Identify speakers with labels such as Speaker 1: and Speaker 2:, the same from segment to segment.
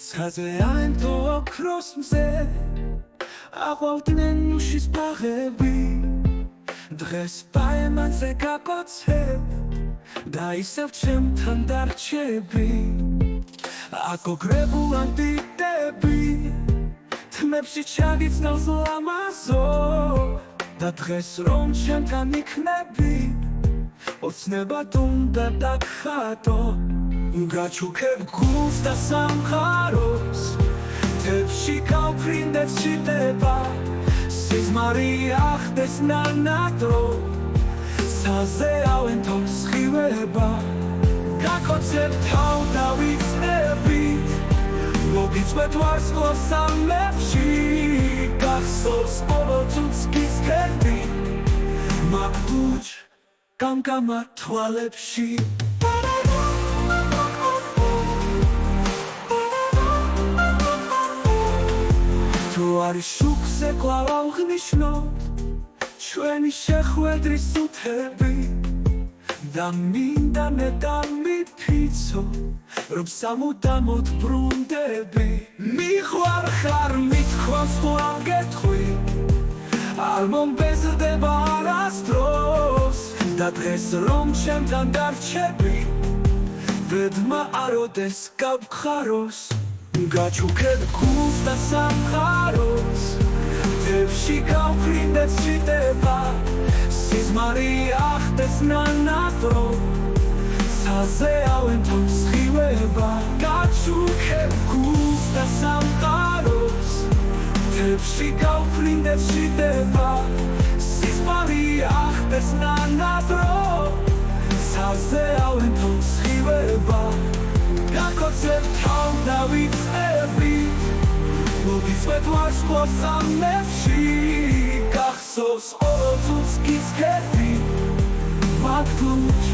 Speaker 1: Ცხაზე აენთო ოქროს მზე აყვავდნენ უშის ბაღები დღეს პაემანზე გაკოცებ და ისევ ჩემთან დარჩები აკოგრებულან დიდები თმებში ჩაგიცნავს ლამაზო და დღეს რომ ჩემთან იქნები ოცნებად უნდა დაგხატო გაჩუქებ გულს და სამყაროს თებში გავფრინდეთ ჭირდება სიზმარი ახდეს ნანატო საზე ავენთო სხივება გაკოცებ თავ დავიწნებით მოგიწვეთ ვარსკვლავს სამებში გახსოვს ყოველ წუთს გისქენდი მაგდუჯ გამგამა თვალებში თუ არის შუქზე კვლავ აღნიშნოთ ჩვენი შეხვედრის წუთები და მინდა მითითო რომ სამუდამოდ ბრუნდები მიყვარხარ მithქვავს კვლავ გეტყვი არ მომბეზრდება არასდროს და დღეს რომ ჩემთან დარჩები ბედმა აროდეს გავხაროს გაჩუქებ გულს და სამყაროს თებში გავფრინდეთ ჭირდება სიზმარი ახდეს ნანატო საზე ავენთო სხივება გაჩუქებ გულს და სამყაროს თებში გავფრინდეთ ჭირდება სიზმარი ახდეს ნანატო საზე ავენთო სხივება გაკოცებ თავ დავიწნებით მოგიწვეთ ვარსკვლავს სამებში გახსოვს ყოველ წუთს გისქენდი მაგდუჯ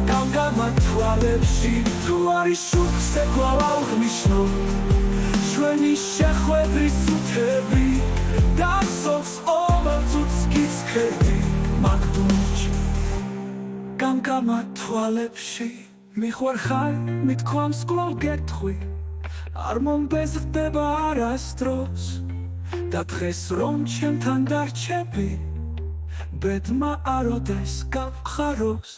Speaker 1: გამგამა თვალებში თუ არის შუქზე კვლავ აღნიშნოთ ჩვენი შეხვედრის წუთები გახსოვს ყოველ წუთს გისქენდი მაგდუჯ გამგამა თვალებში მიყვარხარ მithქვამს კვლავ გეტყვი არ მომბეზრდება არასდროს და დღეს რომ ჩემთან დარჩები ბედმა აროდეს გავხაროს